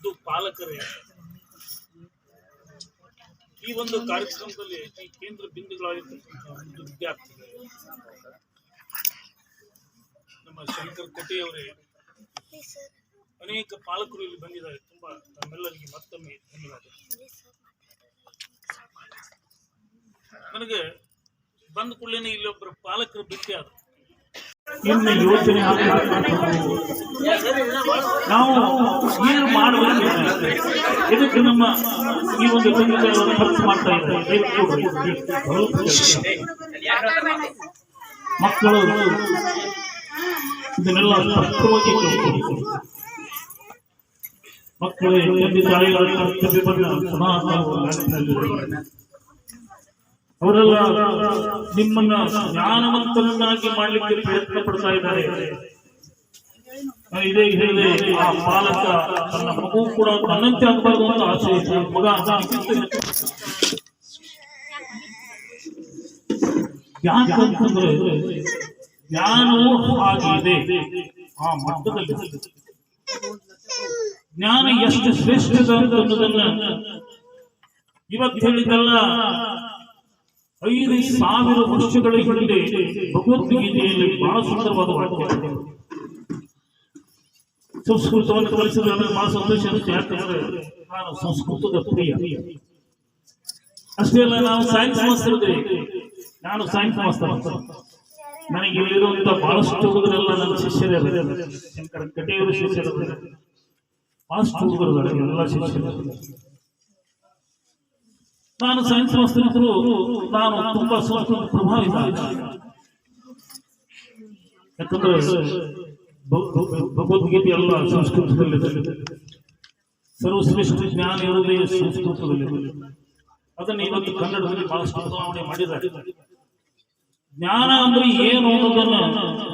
ಮುದ್ದು ಪಾಲಕರೇ, ಈ ಒಂದು ಕಾರ್ಯಕ್ರಮದಲ್ಲಿ ಈ ಕೇಂದ್ರ ಬಿಂದುಗಳಾಗಿರ್ತಕ್ಕಂಥ ಒಂದು ವಿದ್ಯಾರ್ಥಿಗಳು ನಮ್ಮ ಶಂಕರ್ ಕೋಟೆಯವರೇ, ಅನೇಕ ಪಾಲಕರು ಇಲ್ಲಿ ಬಂದಿದ್ದಾರೆ. ತುಂಬಾ ನಮ್ಮೆಲ್ಲರಿಗೆ ಮತ್ತೊಮ್ಮೆ ಧನ್ಯವಾದ. ನನಗೆ ಬಂದ ಕೂಡಲೇ ಇಲ್ಲೊಬ್ಬರು ಪಾಲಕರು ಭೇಟಿ ಆದರು. ಇನ್ನು ಯೋಚನೆ ನಾವು ಏನು ಮಾಡಬೇಕು, ಇದಕ್ಕೆ ನಮ್ಮ ಈ ಒಂದು ಖರ್ಚು ಮಾಡ್ತಾ ಇದ್ದಾರೆ. ಮಕ್ಕಳು ಇದನ್ನೆಲ್ಲ ಸ್ಪಷ್ಟವಾಗಿ ಮಕ್ಕಳೇ ತಂದೆ ತಾಯಿಗಳ ಅವರೆಲ್ಲ ನಿಮ್ಮನ್ನ ಜ್ಞಾನವಂತರನ್ನಾಗಿ ಮಾಡಲಿಕ್ಕೆ ಪ್ರಯತ್ನ ಪಡ್ತಾ ಇದ್ದಾರೆ. ಇದೇ ಹೇಳಿದೆ, ಆ ಪಾಲಕ ತನ್ನ ಮಗು ಕೂಡ ತನ್ನಂತೆ ಆಗಬಾರ್ದು ಅಂತ ಆಸೆ. ಮಗ ಯಾಕಂತಂದ್ರೆ ಜ್ಞಾನವೂ ಆಗಿದೆ ಆ ಮಟ್ಟದಲ್ಲಿ. ಜ್ಞಾನ ಎಷ್ಟು ಶ್ರೇಷ್ಠದ ಅನ್ನೋದನ್ನ ಇವತ್ತು ಹೇಳಿದಲ್ಲ, 5,000 ವರ್ಷಗಳ ಹಿಂದೆ ಭಗವದ್ಗೀತೆಯಲ್ಲಿ ಬಹಳ ಸುಂದರವಾದ ವಾಕ್ಯ. ಸಂಸ್ಕೃತವನ್ನು ಕಲಿಸಿದ್ರೆ ಬಹಳ ಸಂತೋಷ ಇರುತ್ತೆ. ಯಾಕಂದ್ರೆ ನಾನು ಸಂಸ್ಕೃತದ ಪ್ರಿಯ. ಅಷ್ಟೇ ಅಲ್ಲ, ನಾವು ಸೈನ್ಸ್ ಮಾಸ್ತರಿದ್ದೇವೆ. ನಾನು ಸೈನ್ಸ್ ಮಾಸ್ತರ್. ನನಗೆ ಇಲ್ಲಿರುವಂತ ಬಹಳಷ್ಟು ಹುಡುಗರೆಲ್ಲ ನನ್ನ ಶಿಷ್ಯರೇ. ಶಂಕರ ಕಟೆಯವರು ಶಿಷ್ಯರು, ಬಹಳಷ್ಟು ಹುಡುಗರು ಎಲ್ಲ ಶಿಷ್ಯರು. ನಾನು ಸೈನ್ಸ್ ಮಾಸ್ತರಿದ್ರು ನಾನು ತುಂಬಾ ಸಂಸ್ಕೃತ ಪ್ರಭಾವಿತ. ಯಾಕಂದ್ರೆ ಭಗವದ್ಗೀತೆ ಎಲ್ಲ ಸಂಸ್ಕೃತದಲ್ಲಿದೆ. ಸರ್ವಶ್ರೇಷ್ಠ ಜ್ಞಾನ ಇರುವುದೇ ಸಂಸ್ಕೃತದಲ್ಲಿ. ಅದನ್ನು ಇವತ್ತು ಕನ್ನಡದಲ್ಲಿ ಬಹಳಷ್ಟು ಬದಲಾವಣೆ ಮಾಡಿದ್ದಾರೆ. ಜ್ಞಾನ ಅಂದ್ರೆ ಏನು ಅನ್ನೋದನ್ನ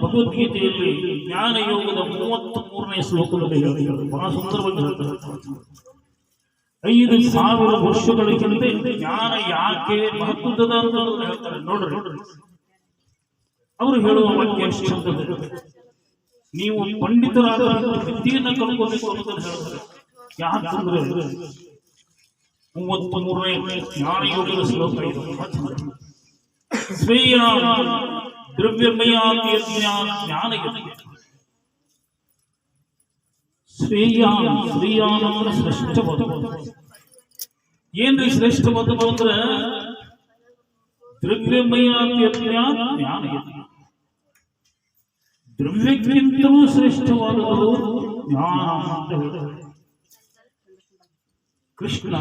ಭಗವದ್ಗೀತೆಯಲ್ಲಿ ಜ್ಞಾನ ಯೋಗದ 33ನೇ ಶ್ಲೋಕದಲ್ಲಿ ಹೇಳಿದ್ದಾರೆ. ಬಹಳ ಸುಂದರವಾಗಿ ಹೇಳ್ತಾರೆ. 5,000 ವರ್ಷಗಳ ಹಿಂದೆ ಜ್ಞಾನ ಯಾಕೆ ಮಹತ್ವದ ಅಂತ ಹೇಳ್ತಾರೆ. ನೋಡ್ರಿ, ಅವರು ಹೇಳುವ ವಾಕ್ಯ ಎಷ್ಟು, ನೀವು ಪಂಡಿತರಾದ ವಿದ್ಯೆಯನ್ನು ಕಲ್ಕೋಬೇಕು ಅನ್ನೋದನ್ನು ಹೇಳ್ತಾರೆ. ಯಾಕಂದ್ರೆ 33ನೇ ಜ್ಞಾನ ಯೋಗದ ಶ್ಲೋಕ ಇದು. ಶ್ರೇಯ ದ್ರವ್ಯಮಯ ಜ್ಞಾನ ಶ್ರೇಯಾನಂದ್ರ ಶ್ರೇಷ್ಠವಾದ. ಏನ್ರಿ ಶ್ರೇಷ್ಠವಾದ ಅಂದ್ರೆ ದ್ರವ್ಯಮಯ ಜ್ಞಾನ. ದ್ರವ್ಯಕ್ಕಿಂತಲೂ ಶ್ರೇಷ್ಠವಾದದ್ದು ಜ್ಞಾನ ಅಂತ ಹೇಳ್ತಾರೆ. ಕೃಷ್ಣ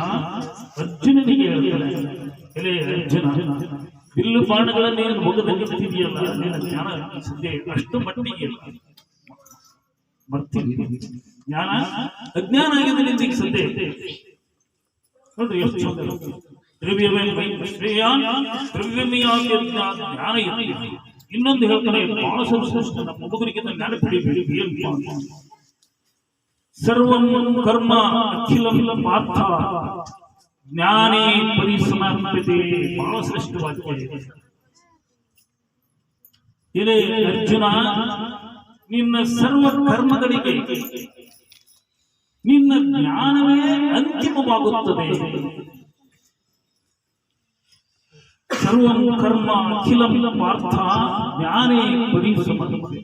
ಅರ್ಜುನನಿಗೆ ಹೇಳ್ತಾರೆ, ಎಲೆ ಅರ್ಜುನ, ಬಿಲ್ಲು ಬಾಣಗಳನ್ನೇನು ಮುಗದಗಿದೆಯಲ್ಲ, ನಿನ್ನ ಜ್ಞಾನ ಸದ್ಯ ಅಷ್ಟು ಮಟ್ಟಿಗೆ ಬರ್ತೀನಿ. ಜ್ಞಾನ ಅಜ್ಞಾನ ಆಗಿದೆ ನಿಂದಿಗೆ ಸದ್ಯ. ನೋಡ್ರಿ ಎಷ್ಟು ಜ್ಞಾನ ಇದೆ. ಇನ್ನೊಂದು ಹೇಳ್ತಾರೆ, ಬಹಳ ಶ್ರೇಷ್ಠ ನಮ್ಮ ಹುಡುಗರಿಗೆ ಜ್ಞಾನ ಪಡಿಬೇಡಿ. ಸರ್ವಂ ಕರ್ಮ ಅಖಿಲಂ ಪಾರ್ಥ ಜ್ಞಾನೇ ಪರಿಸಮಾಪ್ಯತೆ. ಬಹಳ ಶ್ರೇಷ್ಠವಾಗಿದೆ. ಇದೇ ಅರ್ಜುನ, ನಿನ್ನ ಸರ್ವ ಕರ್ಮಗಳಿಗೆ ನಿನ್ನ ಜ್ಞಾನವೇ ಅಂತಿಮವಾಗುತ್ತದೆ. ಸರ್ವಂ ಕರ್ಮ ಅಖಿಲಂ ಪಾರ್ಥ ಜ್ಞಾನೇ ಪರಿಸಮಾಪ್ಯತೆ.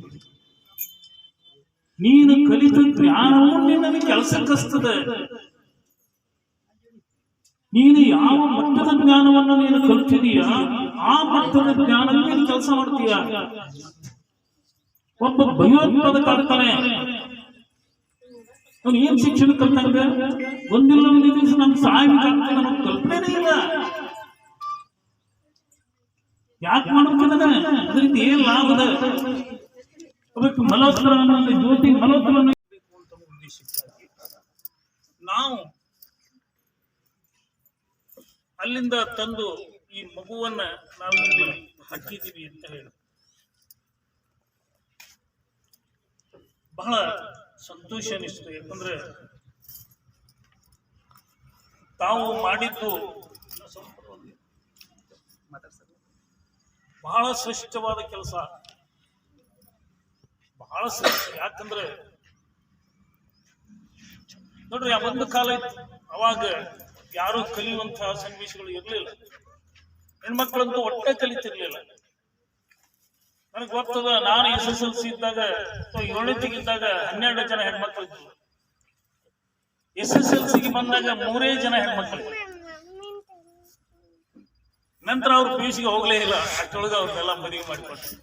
ನೀನು ಕಲಿತ ಜ್ಞಾನವು ನಿನ್ನನ್ನು ಕೆಲಸಕ್ಕಸ್ತದೆ. ನೀನು ಯಾವ ಮಟ್ಟದ ಜ್ಞಾನವನ್ನು ನೀನು ಕಲ್ತಿದೀಯ, ಆ ಮಟ್ಟದ ಜ್ಞಾನದಲ್ಲಿ ನೀನು ಕೆಲಸ ಮಾಡ್ತೀಯ. ಒಬ್ಬ ಭಯೋತ್ಪಾದಕ ಆಗ್ತಾನೆ, ಅವನು ಏನ್ ಶಿಕ್ಷಣ ಕಲ್ತಂಗ ಒಂದಿಲ್ಲ ಒಂದು ದಿವಸ ನಮ್ಗೆ ಸಾಯ್ಬೇಕಾಗ್ತದೆ ಅನ್ನೋ ಕಲ್ಪನೆ ಇಲ್ಲ. ಯಾಕೆ ಮಾಡ್ತಿದ್ದಾನೆ? ಅದರಿಂದ ಏನ್ ಲಾಭದ? ಅದಕ್ಕೆ ಮಲೋತ್ತರವನ್ನು, ಜ್ಯೋತಿ ಮಲೋತ್ತರವನ್ನು ಉದ್ದೇಶಿಸಿದ್ದಾರೆ. ನಾವು ಅಲ್ಲಿಂದ ತಂದು ಈ ಮಗುವನ್ನ ನಾವು ಇಲ್ಲಿ ಹಾಕಿದ್ದೀವಿ ಅಂತ ಹೇಳಿ ಬಹಳ ಸಂತೋಷ ಅನಿಸ್ತು. ಯಾಕಂದ್ರೆ ತಾವು ಮಾಡಿದ್ದು ಬಹಳ ಶ್ರೇಷ್ಠವಾದ ಕೆಲಸ, ಬಹಳ ಶ್ರೇಷ್ಠ. ಯಾಕಂದ್ರೆ ನೋಡ್ರಿ, ಆ ಒಂದು ಕಾಲ ಇತ್ತು, ಅವಾಗ ಯಾರು ಕಲಿಯುವಂತಹ ಸನ್ನಿವೇಶಗಳು ಇರಲಿಲ್ಲ. ಹೆಣ್ಮಕ್ಳಂತೂ ಒಟ್ಟೆ ಕಲಿತಿರ್ಲಿಲ್ಲ. ನನಗೆ ಗೊತ್ತದ, ನಾನು SSLC ಇದ್ದಾಗ, 7ನೇತಿಗೆ ಇದ್ದಾಗ 12 ಜನ ಹೆಣ್ಮಕ್ಳು ಇದ್ರು. SSLCಗೆ ಬಂದಾಗ 3 ಜನ ಹೆಣ್ಮಕ್ಳು. ನಂತರ ಅವ್ರು PUCಗೆ ಹೋಗ್ಲೇ ಇಲ್ಲ. ಅಷ್ಟೊಳಗೆ ಅವ್ರನ್ನೆಲ್ಲ ಮದುವೆ ಮಾಡಿಕೊಟ್ರು.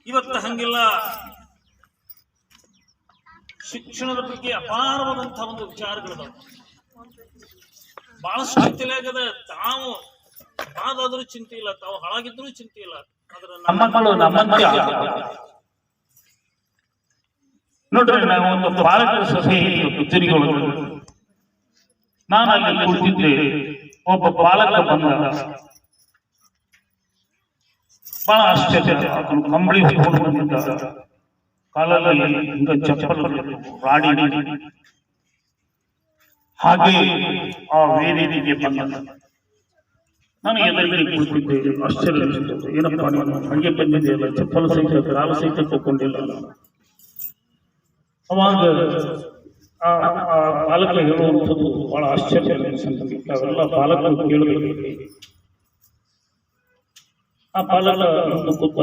ಇವತ್ತು ಹಂಗಿಲ್ಲ. ಶಿಕ್ಷಣದ ಬಗ್ಗೆ ಅಪಾರವಾದಂತಹ ಒಂದು ವಿಚಾರಗಳಿದಾವೆ. ಬಹಳಷ್ಟು ತಲೆಯಾಗದ. ತಾವು ಯಾವ್ದಾದ್ರೂ ಚಿಂತೆ ಇಲ್ಲ, ತಾವು ಹಾಳಾಗಿದ್ರೂ ಚಿಂತೆ ಇಲ್ಲ. ಆದ್ರೆ ನಮ್ಮ ಮಕ್ಕಳು ನಮ್ಮಂತೆ ನೋಡ್ರಿ, ನಾವು ಒಂದು ಪಾಲಕರ ಸಭೆ ಕಚೇರಿಗಳು, ನಾನು ಅಲ್ಲಿ ಕುಳಿತಿದ್ದೆ. ಒಬ್ಬ ಪಾಲಕ ಬಂದ. ಬಹಳ ಆಶ್ಚರ್ಯ. ಕಂಬಳಿ ಹೊತ್ಕೊಂಡು ಬಂದಿದ್ದ. ಕಾಲಲ್ಲಿ ಹಿಂಗ ಚಪ್ಪಲ್ ರಾಡಿ ಹಾಗೆ ಆ ವೇದಿಕೆಗೆ ಬಂದ. ನಾನು ಎದುರಿಗೆ ಕೂತಿದ್ದೆ. ಆಶ್ಚರ್ಯ ಅನಿಸುತ್ತದೆ. ಏನಪ್ಪ ನಾನು ಹಂಗೆ ಬಂದಿದೆಯಲ್ಲ, ಚಪ್ಪಲ್ ಸಹಿತ ಕಾಲ ಸಹಿತ ತಗೊಂಡಿಲ್ಲ. ಅವಾಗ ಆ ಪಾಲಕ ಹೇಳುವಂಥದ್ದು ಬಹಳ ಆಶ್ಚರ್ಯ ಅನಿಸುತ್ತದೆ. ಅವೆಲ್ಲ ಪಾಲಕರು ಕೇಳಬೇಕು. ಆ ಪಾಲಕ ಕೂತ,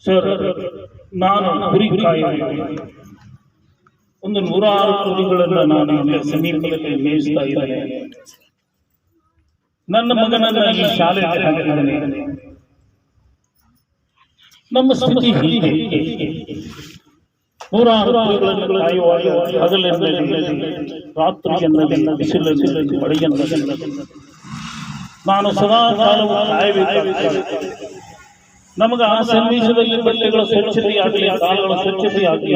ಸರ್, ನಾನು ಕುರಿ ಒಂದು 106 ಕುರಿಗಳನ್ನ ನಾನು ಸಮೀಪದಲ್ಲಿ ಮೇಯಿಸ್ತಾ ಇದ್ದೇನೆ. ನನ್ನ ಮಗನನ್ನ ಈ ಶಾಲೆಗೆ ಹಾಕಿದ್ದೇನೆ. ನಮ್ಮ ಸ್ಥಿತಿ ಹೀಗೆ. 106 ಕುರಿಗಳನ್ನು ಕಾಯುವಾಗ ಹಗಲಿನಲ್ಲಿ, ರಾತ್ರಿಯಲ್ಲಿ, ಬಿಸಿಲಲ್ಲಿ, ಮಳೆಯಲ್ಲಿ ನಾನು ಸದಾ ಕಾಲವು ಕಾಯಬೇಕಾಗುತ್ತದೆ. ನಮಗೆ ಆ ಸನ್ನಿವೇಶದಲ್ಲಿ ಬಟ್ಟೆಗಳ ಸ್ವಚ್ಛತೆಯಾಗಲಿ, ಕಾಲುಗಳ ಸ್ವಚ್ಛತೆಯಾಗಲಿ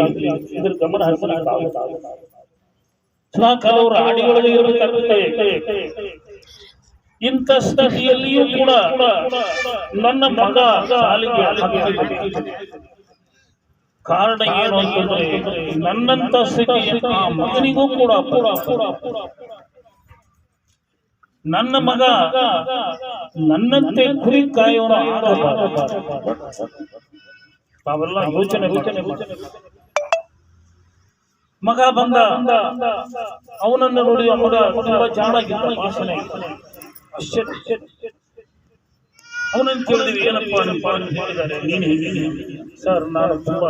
ಇದರ ಗಮನ ಹರಿಸಲಾಗುತ್ತದೆ. ಸದಾ ಕಾಲವು ರಾಡಿಗಳಿಗೆ ಇರಬೇಕಾಗುತ್ತದೆ. ಇಂಥ ಸ್ಥಿತಿಯಲ್ಲಿಯೂ ಕೂಡ ನನ್ನ ಮಗ ಶಾಲೆಗೆ ಹಾಕಿದ್ದೇನೆ. ಕಾರಣ ಏನು ಅಂತಂದ್ರೆ, ನನ್ನಂತ ಸ್ಥಿತಿ ಆ ಮಗನಿಗೂ ಕೂಡ ನನ್ನ ಮಗ ನನ್ನಂತೆ ಕುರಿ ಕಾಯೋಣ. ತಾವೆಲ್ಲ ಯೋಚನೆ ಮಗ ಬಂದ, ಅವನನ್ನು ನೋಡಿ ಮಗ ತುಂಬಾ ಜಾಣಾಗಿದ್ದ, ಭಾಷಣ ಆಶ್ಚರ್ಯ. ಅವನನ್ನು ಕೇಳಿದ್ವಿ, ಏನಪ್ಪ ಹೇಳಿದ್ದಾರೆ, ನೀನು ಹೇಗೆ? ಸರ್, ನಾನು ತುಂಬಾ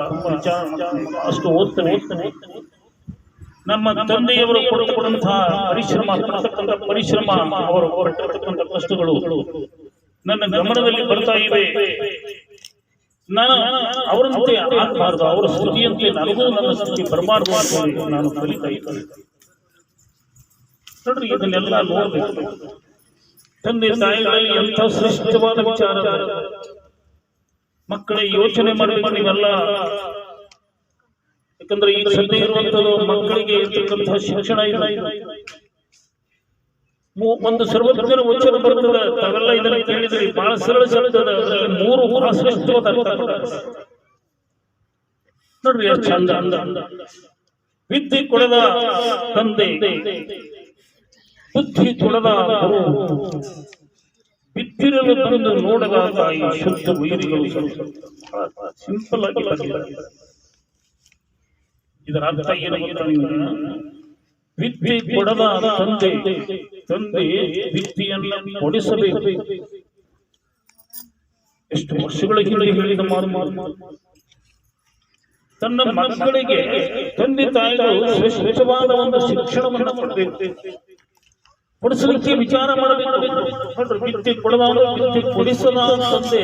ಅಷ್ಟು ಓದ್ತೇನೆ. ನಮ್ಮ ತಂದೆಯವರು ಕೊಡುವಂತಹ ಪರಿಶ್ರಮ, ಅವರು ಪಟ್ಟಿರ್ತಕ್ಕಂಥ ಕಷ್ಟಗಳು ನನ್ನ ಗಮನದಲ್ಲಿ ಬರ್ತಾ ಇವೆ. ನಾನು ಅವರಂತೆ ಆಗಬಾರ್ದು, ಅವರ ಸ್ಥಿತಿಯಂತೆ ನನಗೂ ನನ್ನ ಸ್ಥಿತಿ ಬರಬಾರ್ದು ಅಂತ ನಾನು ಕಲಿತಾ ಇದ್ದೇನೆ. ನೋಡ್ರಿ, ಇದನ್ನೆಲ್ಲ ನೋಡ್ಬೇಕು. ತಂದೆ ತಾಯಿಗಳಲ್ಲಿ ಎಂಥ ಶ್ರೇಷ್ಠವಾದ ವಿಚಾರ. ಮಕ್ಕಳ ಯೋಚನೆ ಮಾಡಬೇಕು ನೀವೆಲ್ಲ. ಯಾಕಂದ್ರೆ ಈಗ ಸದ್ಯ ಇರುವಂತದ್ದು ಮಕ್ಕಳಿಗೆ ಇರ್ತಕ್ಕಂತಹ ಶಿಕ್ಷಣ ಇಲ್ಲ. ಒಂದು ಸರ್ವಜ್ಞರ ವಚನ ಬರ್ತದೆ, ತಾವೆಲ್ಲ ಇದನ್ನ ಕೇಳಿದ್ರಿ. ಬಹಳ ಸರಳ ಸರಳದ 3 ಬಹಳ ಶ್ರೇಷ್ಠವಾದ ಅರ್ಥ. ನೋಡ್ರಿ ಎಷ್ಟು ಚಂದ. ವಿದ್ಯೆ ಕೊಡದ ತಂದೆ, ಬುದ್ಧಿ ಕೊಡದ ಗುರು, ಬಿತ್ತಿರಲು ತಂದು ನೋಡದ ತಾಯಿ, ಶುದ್ಧ ವೈರಿಗಳು. ಸಿಂಪಲ್ ಆಗಿ ಇದರ ಅರ್ಥ ಏನು? ವಿದ್ಯೆ ಕೊಡದ ತಂದೆ ವಿದ್ಯೆಯನ್ನು ಕೊಡಿಸಬೇಕು. ಎಷ್ಟು ವರ್ಷಗಳ ಹಿಂದೆ ಹೇಳಿದ ಮಾತು. ತನ್ನ ಮಕ್ಕಳಿಗೆ ತಂದೆ ತಾಯಿಗಳು ಶ್ರೇಷ್ಠವಾದ ಒಂದು ಶಿಕ್ಷಣವನ್ನು ಕೊಡಿಸಲಿಕ್ಕೆ ವಿಚಾರ ಮಾಡಬೇಕು. ವಿದ್ಯೆ ಕೊಡದ, ವಿದ್ಯೆ ಕೊಡಿಸದ ತಂದೆ.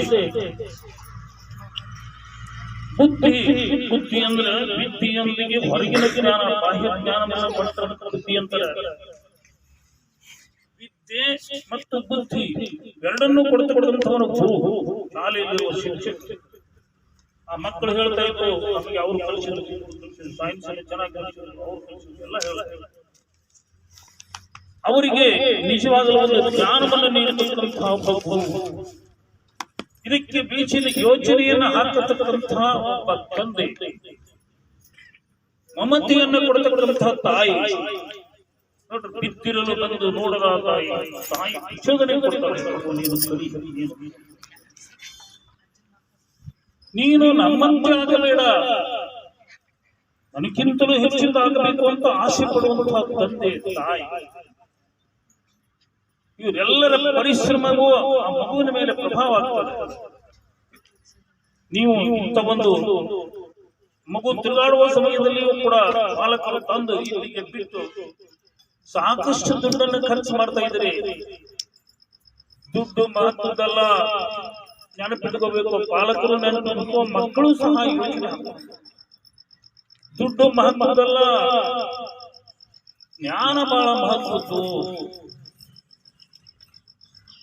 ಬುದ್ಧಿ ಅಂದ್ರೆ ವಿದ್ಯೆಯೊಂದಿಗೆ ಹೊರಗಿನ ಜ್ಞಾನ, ಬಾಹ್ಯ ಜ್ಞಾನವನ್ನು ಪಡೆದ ಬುದ್ಧಿ ಅಂತಾರೆ. ವಿದ್ಯೆ ಮತ್ತು ಬುದ್ಧಿ ಎರಡನ್ನೂ ಕೊಡುವಂತವನು ಗುರು, ಶಾಲೆಯಲ್ಲಿರುವ ಶಿಕ್ಷಕ. ಆ ಮಕ್ಕಳು ಹೇಳ್ತಾ ಇದ್ರು, ನಮಗೆ ಅವ್ರು ಕಲಿಸಿದ್ರು, ಸೈನ್ಸ್ ಅಲ್ಲಿ ಚೆನ್ನಾಗಿ ಕಲಿಸಿದ್ರು, ಎಲ್ಲ ಹೇಳ್ತಾರೆ. ಅವರಿಗೆ ನಿಜವಾಗಲೂ ಒಂದು ಜ್ಞಾನವನ್ನು ನೀಡತಕ್ಕಂತಹ ಒಬ್ಬ, ಇದಕ್ಕೆ ಬೀಚಿನ ಯೋಚನೆಯನ್ನು ಹಾಕತಕ್ಕಂತಹ ಒಬ್ಬ ತಂದೆ, ಮಮತೆಯನ್ನು ಕೊಡತಕ್ಕಂತಹ ತಾಯಿ. ನೋಡ್ರಿ, ಬಿತ್ತಿರಲು ಬಂದು ನೋಡದ ತಾಯಿ ವಿಷೋದನೆ ಕೊಡ್ತಾರೆ. ನೀನು ನಮ್ಮಂತೆ ಆಗಬೇಡ, ನನಗಿಂತಲೂ ಹೆಚ್ಚಿನದಾಗಬೇಕು ಅಂತ ಆಸೆ ಪಡುವಂತಹ ತಂದೆ ತಾಯಿ ಇವರೆಲ್ಲರ ಪರಿಶ್ರಮವೂ ಆ ಮಗುವಿನ ಮೇಲೆ ಪ್ರಭಾವ ಆಗ್ತದೆ. ನೀವು ಇಂಥ ಒಂದು ಮಗು ತಿರುಗಾಡುವ ಸಮಯದಲ್ಲಿಯೂ ಕೂಡ ಪಾಲಕರು ತಂದು ಇಲ್ಲಿಗೆ ಬಿಟ್ಟು ಸಾಕಷ್ಟು ದುಡ್ಡನ್ನು ಖರ್ಚು ಮಾಡ್ತಾ ಇದ್ರಿ. ದುಡ್ಡು ಮಹತ್ವದಲ್ಲ, ನೆನಪಿಟ್ಕೋಬೇಕು. ಪಾಲಕರು ನೆನಪಿಟ್ಕೋ, ಮಕ್ಕಳು ಸಹ ಯೋಚನೆ. ದುಡ್ಡು ಮಹತ್ವದಲ್ಲ, ಜ್ಞಾನ ಬಹಳ ಮಹತ್ವದ್ದು.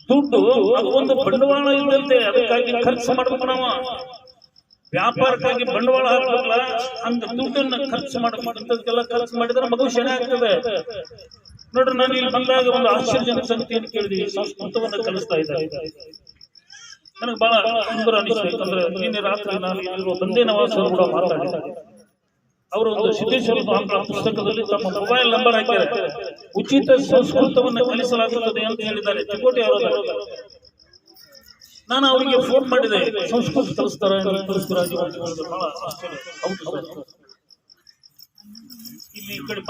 ದುಡ್ಡು ಅದು ಒಂದು ಬಂಡವಾಳ ಇದ್ದಂತೆ, ಅದಕ್ಕಾಗಿ ಖರ್ಚು ಮಾಡ್ಬೇಕು. ನಾವು ವ್ಯಾಪಾರಕ್ಕಾಗಿ ಬಂಡವಾಳ ಹಾಕ್ಬೇಕಲ್ಲ, ಹಂಗ ದುಡ್ಡನ್ನ ಖರ್ಚು ಮಾಡ್ಬೇಕಂತದಕ್ಕೆಲ್ಲ ಖರ್ಚು ಮಾಡಿದ್ರೆ ಮಗು ಶನಿ ಆಗ್ತದೆ. ನೋಡ್ರಿ, ನಾನು ಇಲ್ಲಿ ಬಂದಾಗ ಒಂದು ಆಶ್ಚರ್ಯಜನಕ ಸಂಗತಿಯನ್ನು ಕೇಳಿದೀವಿ. ಸಂಸ್ಕೃತವನ್ನ ಕಲಿಸ್ತಾ ಇದ್ದಾರೆ. ನನಗೆ ಬಹಳ ಸುಂದರ ಅನಿಸ್ತು. ಯಾಕಂದ್ರೆ ನಿನ್ನೆ ರಾತ್ರಿ ನಾನು ಇಲ್ಲಿರುವ ಬಂದೇ ನವಾಸರು ಕೂಡ ಮಾತಾಡಿದ್ದಾರೆ. ಅವರು ಒಂದು ಸಿದ್ದೇಶ್ವರ ಸ್ವಾಮಿಗಳ ಪುಸ್ತಕದಲ್ಲಿ ತಮ್ಮ ಮೊಬೈಲ್ ನಂಬರ್ ಹಾಕಿದ್ದಾರೆ. ಉಚಿತ ಸಂಸ್ಕೃತವನ್ನು ಕಲಿಸಲಾಗುತ್ತದೆ ಅಂತ ಹೇಳಿದ್ದಾರೆ. ಚಿಕೋಟಿ ಅವರು. ನಾನು ಅವರಿಗೆ ಫೋನ್ ಮಾಡಿದೆ, ಸಂಸ್ಕೃತ ಕಲಿಸ್ತಾರೆ ಇಲ್ಲಿ ಈ ಕಡೆ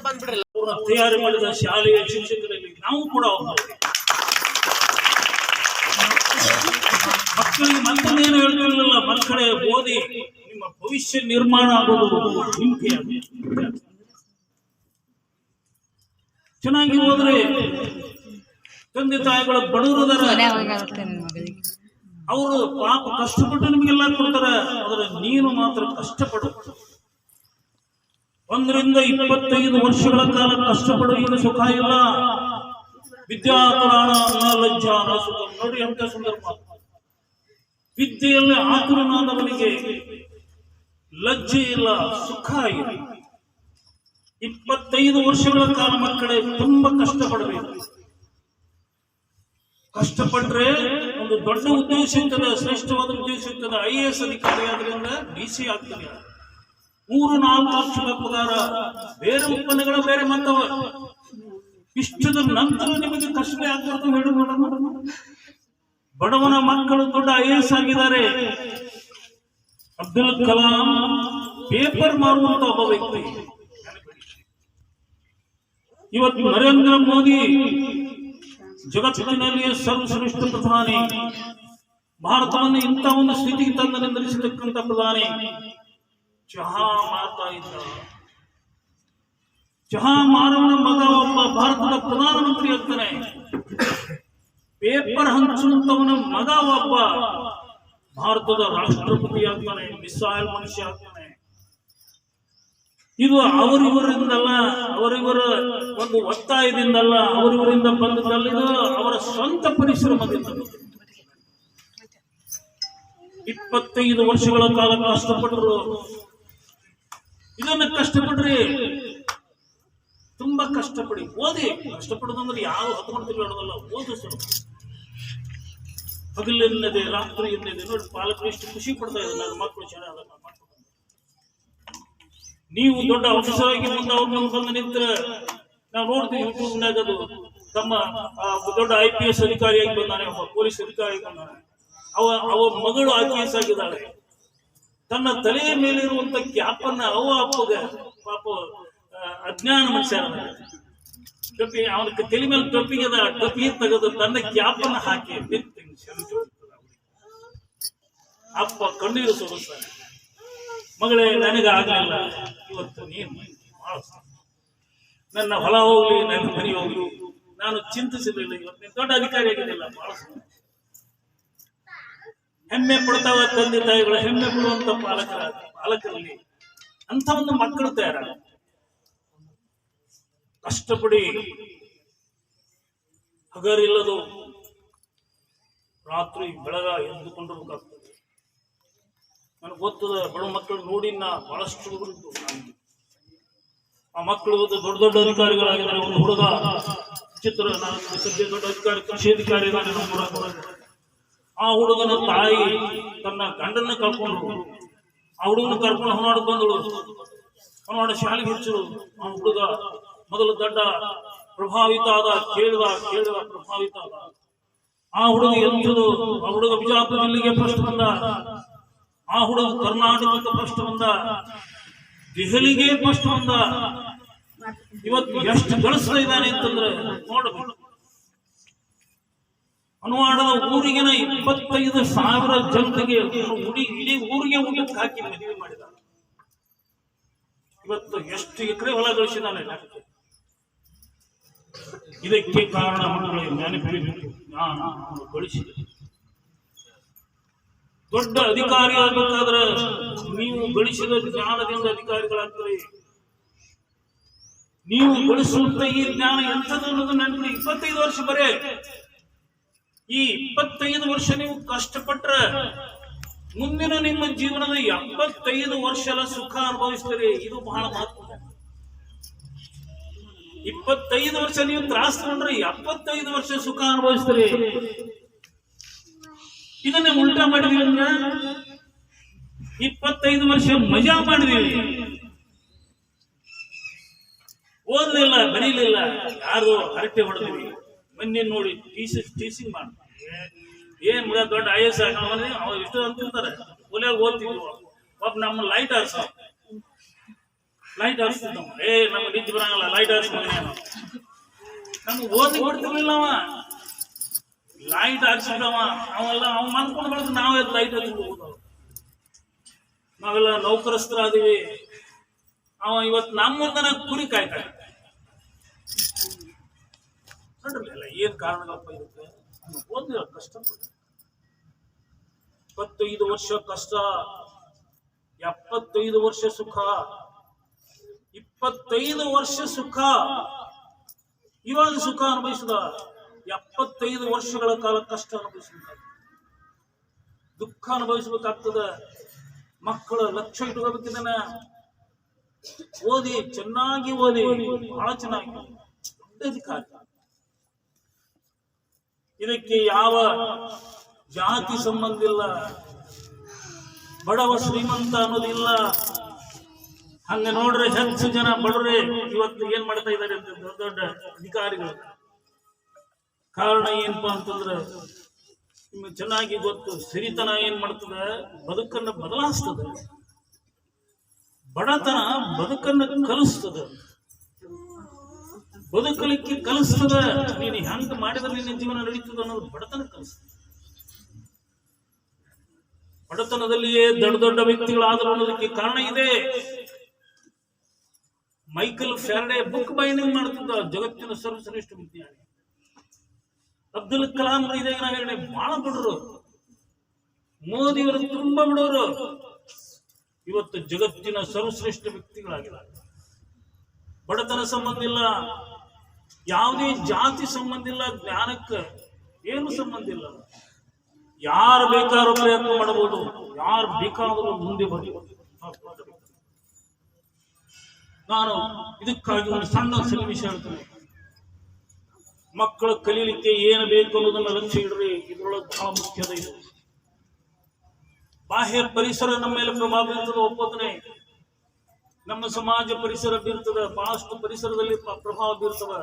ಬಂದ್ಬಿಡ್ರಿ. ತಯಾರಿ ಮಾಡಿದ ಶಾಲೆಯ ಶಿಕ್ಷಕರಲ್ಲಿ ನಾವು ಕೂಡ ಮಕ್ಕಳಿಗೆ ಮಂತ್ರನೇನು ಹೇಳ್ತಿರಲಿಲ್ಲ. ಮಕ್ಕಳೇ ಓದಿ, ನಿಮ್ಮ ಭವಿಷ್ಯ ನಿರ್ಮಾಣ ಆಗೋದು ಹಿಂಸೆ. ಚೆನ್ನಾಗಿ ಹೋದ್ರೆ ತಂದೆ ತಾಯಿಗಳ ಬಡವರದಾರ, ಅವರು ಪಾಪ ಕಷ್ಟಪಟ್ಟು ನಿಮಗೆಲ್ಲ ಕೊಡ್ತಾರೆ. ಆದ್ರೆ ನೀನು ಮಾತ್ರ ಕಷ್ಟಪಡು. 1 ರಿಂದ 25 ವರ್ಷಗಳ ಕಾಲ ಕಷ್ಟಪಡು, ಏನು ಸುಖ ಇಲ್ಲ. ವಿದ್ಯಾತುರಾಣ ಲಜ್ಜಾ ಸುಖ. ನೋಡಿ ಎಂತ ಸುಂದರ ಮಾತು. ವಿದ್ಯೆಯಲ್ಲಿ ಆತುರನಾದವನಿಗೆ ಲಜ್ಜೆ ಇಲ್ಲ, ಸುಖ ಇಲ್ಲ. 25 ವರ್ಷಗಳ ಕಾಲ ಮಕ್ಕಳೇ ತುಂಬಾ ಕಷ್ಟಪಡಬೇಕು. ಕಷ್ಟಪಟ್ರೆ ಒಂದು ದೊಡ್ಡ ಉದ್ಯೋಗ ಸಿಗ್ತದೆ, ಶ್ರೇಷ್ಠವಾದ ಉದ್ಯೋಗ ಸಿಗ್ತದೆ. IAS ಅಧಿಕಾರಿ ಆದ್ರಿಂದ DC ಆಗ್ತದೆ. 3-4 ವರ್ಷಗಳ ಪಗಾರ, ಬೇರೆ ಉತ್ಪನ್ನಗಳು ಬೇರೆ ಮಂದವ. ಇಷ್ಟದ ನಂತರ ನಿಮಗೆ ಕಷ್ಟ ಆಗ್ಬಾರ್ದು ಹೇಳಿ ನೋಡೋಣ. ಬಡವನ ಮಕ್ಕಳು ದೊಡ್ಡ IAS ಆಗಿದ್ದಾರೆ. ಅಬ್ದುಲ್ ಕಲಾಂ ಪೇಪರ್ ಮಾರುವಂತ ಒಬ್ಬ ವ್ಯಕ್ತಿ. ಇವತ್ತು ನರೇಂದ್ರ ಮೋದಿ ಜಗತ್ತಿನಲ್ಲಿಯೇ ಸರ್ವಶ್ರೇಷ್ಠ ಪ್ರಧಾನಿ. ಭಾರತವನ್ನು ಇಂಥ ಒಂದು ಸ್ಥಿತಿಗೆ ತಂದು ನಿಂದಿರಿಸತಕ್ಕಂಥ ಪ್ರಧಾನಿ. ಚಹಾ ಮಾರ್ತಾ ಇದ್ದ. ಚಹಾ ಮಾರುವನ ಮಗ ಒಬ್ಬ ಭಾರತದ ಪ್ರಧಾನಮಂತ್ರಿ ಆಗ್ತಾನೆ. ಪೇಪರ್ ಹಂಚುವಂತವನ ಮಗ ಒಬ್ಬ ಭಾರತದ ರಾಷ್ಟ್ರಪತಿ ಆಗ್ತಾನೆ, ಮಿಸೈಲ್ ಮನುಷ್ಯ ಆಗ್ತಾನೆ. ಇದು ಅವರಿವರಿಂದಲ್ಲ, ಅವರಿವರ ಒಂದು ಒತ್ತಾಯದಿಂದಲ್ಲ, ಅವರಿವರಿಂದ ಬಂದದಲ್ಲ. ಇದು ಅವರ ಸ್ವಂತ ಪರಿಶ್ರಮದಿಂದ. 25 ವರ್ಷಗಳ ಕಾಲ ಕಷ್ಟಪಟ್ಟರು. ಇದನ್ನ ಕಷ್ಟಪಡ್ರಿ, ತುಂಬಾ ಕಷ್ಟಪಡಿ, ಓದಿ. ಕಷ್ಟಪಡೋದಂದ್ರೆ ಯಾವ 11 ತಿಂಗಳು ಹೇಳೋದಲ್ಲ, ಓದಿಸೋದು. ಹಗಲೆನ್ನದೆ ರಾತ್ರಿ ಎನ್ನದೆ. ನೋಡಿ, ಪಾಲಕರು ಎಷ್ಟು ಖುಷಿ ಪಡ್ತಾ ಇದ್ದಾರೆ. ನನ್ನ ಮಕ್ಕಳು ಚೆನ್ನಾಗಿ ನೀವು ದೊಡ್ಡ ಆಫೀಸರ್ ಆಗಿ ಮುಂದೆ ಅವ್ರನ್ನ ಬಂದು ನಿಂತರೆ ನಾವು ನೋಡ್ತೀವಿ ಯೂಟ್ಯೂಬ್ನಾಗ. ಅದು ತಮ್ಮ ದೊಡ್ಡ IPS ಅಧಿಕಾರಿಯಾಗಿ ಬಂದಾನೆ, ಒಬ್ಬ ಪೊಲೀಸ್ ಅಧಿಕಾರಿ ಬಂದಾನೆ. ಅವ ಮಗಳು IPS ಆಗಿದ್ದಾಳೆ. ತನ್ನ ತಲೆಯ ಮೇಲಿರುವಂತ ಕ್ಯಾಪನ್ನ ಅಪ್ಪಗೆ, ಪಾಪ ಅಜ್ಞಾನ ಮನುಷ್ಯ ಟೊಪ್ಪಿ, ಅವನ ತಲೆ ಮೇಲೆ ಟೊಪ್ಪಿಗೆ ಟೊಪ್ಪಿ ತೆಗೆದು ತನ್ನ ಕ್ಯಾಪನ್ನ ಹಾಕಿ ಅಪ್ಪ ಕಣ್ಣೀರು ಸುರಿಸ್ತಾನೆ. ಮಗಳೇ, ನನಗೆ ಆಗಲಿಲ್ಲ, ಇವತ್ತು ನೀನು ನನ್ನ ಹೊಲ ಹೋಗ್ಲಿ, ನನ್ನ ಮನೆ ಹೋಗ್ಲಿ, ನಾನು ಚಿಂತಿಸಲಿಲ್ಲ. ಇವತ್ತು ದೊಡ್ಡ ಅಧಿಕಾರಿ ಆಗಿದ್ದಿಲ್ಲ. ಬಹಳ ಹೆಮ್ಮೆ ಪಡ್ತಾವ ತಂದೆ ತಾಯಿಗಳು, ಹೆಮ್ಮೆ ಪಡುವಂತ ಪಾಲಕರಲ್ಲಿ ಅಂತ ಒಂದು ಮಕ್ಕಳು ತಯಾರ. ಕಷ್ಟಪಡಿ, ಹಗರಿಲ್ಲದು ರಾತ್ರಿ ಬೆಳಗ ಎದ್ದುಕೊಂಡಿರ್ಬೇಕಾಗ್ತದೆ. ನನಗೆ ಗೊತ್ತದ, ಬಡ ಮಕ್ಕಳು ನೋಡಿ ನಾ ಬಹಳಷ್ಟು ಆ ಮಕ್ಕಳು ದೊಡ್ಡ ದೊಡ್ಡ ಅಧಿಕಾರಿಗಳಾಗಿದ್ದಾರೆ. ಒಂದು ಹುಡುಗ ಚಿತ್ರ, ನಾನು ಸದ್ಯ ದೊಡ್ಡ ಅಧಿಕಾರಿ, ಕೃಷಿ ಅಧಿಕಾರಿ ಇದ್ದಾನೆ. ಆ ಹುಡುಗನ ತಾಯಿ ತನ್ನ ಗಂಡನ್ನ ಕರ್ಕೊಂಡು ಆ ಹುಡುಗನ ಕರ್ಕೊಂಡು ಹೊನ್ನಾಡ ಬಂದಳು. ಹೊನ್ನಾಡ ಶಾಲೆಗೆ ಹೆಚ್ಚರು. ಆ ಹುಡುಗ ಮೊದಲು ದೊಡ್ಡ ಪ್ರಭಾವಿತ ಆದ, ಕೇಳಿದ ಪ್ರಭಾವಿತ ಆದ. ಆ ಹುಡುಗ ಎಂಥದು, ಆ ಹುಡುಗ ಬಿಜಾಪುರ ಜಿಲ್ಲೆಗೆ ಫಸ್ಟ್ ಬಂದ. ಆ ಹುಡುಗ ಕರ್ನಾಟಕಕ್ಕೆ ಫಸ್ಟ್ ಬಂದ, ದೆಹಲಿಗೆ ಫಸ್ಟ್ ಬಂದ. ಇವತ್ತು ಎಷ್ಟು ಗಳಿಸ್ತಾ ಇದ್ದಾನೆ ಅಂತಂದ್ರೆ ನೋಡಬೇಕು. ಅನುವಾಡದ ಊರಿಗಿನ 25,000 ಜನರಿಗೆ ಇಡೀ ಊರಿಗೆ ಊಟಕ್ಕೆ ಹಾಕಿ ಮದುವೆ ಮಾಡಿದ. ಇವತ್ತು ಎಷ್ಟು ಎಕರೆ ಹೊಲ ಗಳಿಸಿದಾನೆ. ಇದಕ್ಕೆ ಕಾರಣ ಮಕ್ಕಳಿಗೆ ನೆನಪಿರಬೇಕು, ಜ್ಞಾನ ಗಳಿಸಿದೆ. ದೊಡ್ಡ ಅಧಿಕಾರಿ ಆಗಬೇಕಾದ್ರೆ ನೀವು ಗಳಿಸಿದ ಜ್ಞಾನದಿಂದ ಅಧಿಕಾರಿಗಳಾಗ್ತಾರೆ. ನೀವು ಗಳಿಸುವಂತ ಈ ಜ್ಞಾನ ಎಂಥದ್ದು ಅನ್ನೋದು ನೆನಪಿ. 25 ವರ್ಷ ಬರೇ ಈ 25 ವರ್ಷ ನೀವು ಕಷ್ಟಪಟ್ರೆ ಮುಂದಿನ ನಿಮ್ಮ ಜೀವನದ 75 ವರ್ಷ ಸುಖ ಅನುಭವಿಸ್ತೀರಿ. ಇದು ಬಹಳ ಮಹತ್ವ. 25 ವರ್ಷ ನೀವು ತ್ರಾಸ ತಗೊಂಡ್ರೆ 75 ವರ್ಷ ಸುಖ ಅನುಭವಿಸ್ತೀರಿ. ಇದನ್ನ ಉಲ್ಟಾ ಮಾಡಿದ್ವಿ ಅಂದ್ರೆ 25 ವರ್ಷ ಮಜಾ ಮಾಡಿದೀವಿ. ಓದಲಿಲ್ಲ, ಬರೀಲಿಲ್ಲ, ಯಾರು ಹರಟೆ ಹೊಡೆದಿವಿ, ಮೊನ್ನೆ ನೋಡಿ ಟೀಸಿಂಗ್ ಮಾಡಿ ಏನ್ ಮಗ ದೊಡ್ಡ IAS ಅವ್ರು ಇಷ್ಟು ಅಂತಿರ್ತಾರೆ. ಒಲೆಯಾಗ ಓದ್ತಿದ್ವಿ. ಒಬ್ಬ ನಮ್ಮ ಲೈಟ್ ಹಾರಿಸ್ತಿದ್ದ, ನಮ್ಗೆ ನಿದ್ದೆ ಬರಂಗಲ್ಲ, ಲೈಟ್ ಹಾರಿಸ್ಕೊಂಡ ನಮ್ಗೆ ಓದಿ ಕೊಡ್ತಿರ್ಲಿಲ್ಲ. ಅವ ಲೈಟ್ ಹಾರಿಸಿದವ ಅವೆಲ್ಲ ಅವ್ ಮಾಡ್ಕೊಂಡು ಬರೋದು ನಾವೇ ಲೈಟ್ ಹಚ್ಕೊಂಡು ನಾವೆಲ್ಲ ನೌಕರಸ್ಥರಾದೀವಿ. ಅವ ಇವತ್ತು ನಮ್ಮ ಮುಂದನ ಕುರಿ ಕಾಯ್ತಾನೆ. ನೋಡ್ರಲ್ಲ ಏನ್ ಕಾರಣಗಳಪ್ಪ ಇದಕ್ಕೆ. ಓದಿಲ್ಲ, ಕಷ್ಟಪಟ್ಟು 25 ವರ್ಷ ಕಷ್ಟ, 75 ವರ್ಷ ಸುಖ. 25 ವರ್ಷ ಸುಖ, ಇವಾಗ ಸುಖ ಅನುಭವಿಸಿದ. 75 ವರ್ಷಗಳ ಕಾಲ ಕಷ್ಟ ಅನುಭವಿಸಿದ, ದುಃಖ ಅನುಭವಿಸಬೇಕಾಗ್ತದ. ಮಕ್ಕಳ ಲಕ್ಷ್ಯ ಇಟ್ಕೋಬೇಕಿದ್ದಾನ. ಓದಿ, ಚೆನ್ನಾಗಿ ಓದಿ, ಬಹಳ ಚೆನ್ನಾಗಿ ದೊಡ್ಡ ಅಧಿಕಾರಿ. ಇದಕ್ಕೆ ಯಾವ ಜಾತಿ ಸಂಬಂಧ ಇಲ್ಲ, ಬಡವ ಶ್ರೀಮಂತ ಅನ್ನೋದಿಲ್ಲ. ಹಂಗ ನೋಡ್ರೆ ಹೆಚ್ಚು ಜನ ಬಡವ್ರೆ ಇವತ್ತು ಏನ್ ಮಾಡ್ತಾ ಇದ್ದಾರೆ ಅಂತ ದೊಡ್ಡ ದೊಡ್ಡ ಅಧಿಕಾರಿಗಳು. ಕಾರಣ ಏನಪ್ಪಾ ಅಂತಂದ್ರೆ ನಿಮ್ಗೆ ಚೆನ್ನಾಗಿ ಗೊತ್ತು, ಸಿರಿತನ ಏನ್ ಮಾಡ್ತದ, ಬದುಕನ್ನು ಬದಲಾಯಿಸ್ತದ. ಬಡತನ ಬದುಕನ್ನು ಕಲಿಸ್ತದ, ಬದುಕಲಿಕ್ಕೆ ಕಲಿಸ್ತದ. ನೀನು ಹೆಂಗ ಮಾಡಿದ್ರೆ ನಿನ್ನ ಜೀವನ ನಡೀತದ ಅನ್ನೋದು ಬಡತನ ಕಲಿಸ್ತದ. ಬಡತನದಲ್ಲಿಯೇ ದೊಡ್ಡ ದೊಡ್ಡ ವ್ಯಕ್ತಿಗಳಾದರು ಅನ್ನೋದಕ್ಕೆ ಕಾರಣ ಇದೆ. ಮೈಕಲ್ ಫ್ಯಾರಡೆ ಬುಕ್ ಬೈಂಡಿಂಗ್ ಮಾಡ್ತಿದ್ದ, ಜಗತ್ತಿನ ಸರ್ವಶ್ರೇಷ್ಠ ವಿಜ್ಞಾನಿ. ಅಬ್ದುಲ್ ಕಲಾಂ ಇದೇ ಹೇಳಿ ಬಹಳ ಬಡವರು. ಮೋದಿಯವರು ತುಂಬಾ ಬಡವರು. ಇವತ್ತು ಜಗತ್ತಿನ ಸರ್ವಶ್ರೇಷ್ಠ ವ್ಯಕ್ತಿಗಳಾಗಿದ್ದಾರೆ. ಬಡತನ ಸಂಬಂಧ ಇಲ್ಲ, ಯಾವುದೇ ಜಾತಿ ಸಂಬಂಧ ಇಲ್ಲ, ಜ್ಞಾನಕ್ಕೆ ಏನು ಸಂಬಂಧ ಇಲ್ಲ. ಯಾರು ಬೇಕಾದ್ರೂ ಪ್ರಯತ್ನ ಮಾಡಬಹುದು, ಯಾರು ಬೇಕಾದರೂ ಮುಂದೆ ಬರಬಹುದು. ನಾನು ಇದಕ್ಕಾಗಿ ಒಂದು ಸಣ್ಣ ಸನ್ನಿವೇಶ ಹೇಳ್ತೇನೆ. ಮಕ್ಕಳು ಕಲೀಲಿಕ್ಕೆ ಏನು ಬೇಕು ಅನ್ನೋದನ್ನ ಲಕ್ಷ್ಯ ಇಡ್ರಿ. ಇದ್ರೊಳಗೆ ಬಹಳ ಮುಖ್ಯದ ಇದು. ಬಾಹ್ಯ ಪರಿಸರ ನಮ್ಮ ಮೇಲೆ ಪ್ರಭಾವ ಬೀರ್ತದೆ, ಒಪ್ಪೋದನೆ. ನಮ್ಮ ಸಮಾಜ ಪರಿಸರ ಬೀರ್ತದೆ, ಬಹಳಷ್ಟು ಪರಿಸರದಲ್ಲಿ ಪ್ರಭಾವ ಬೀರ್ತದೆ.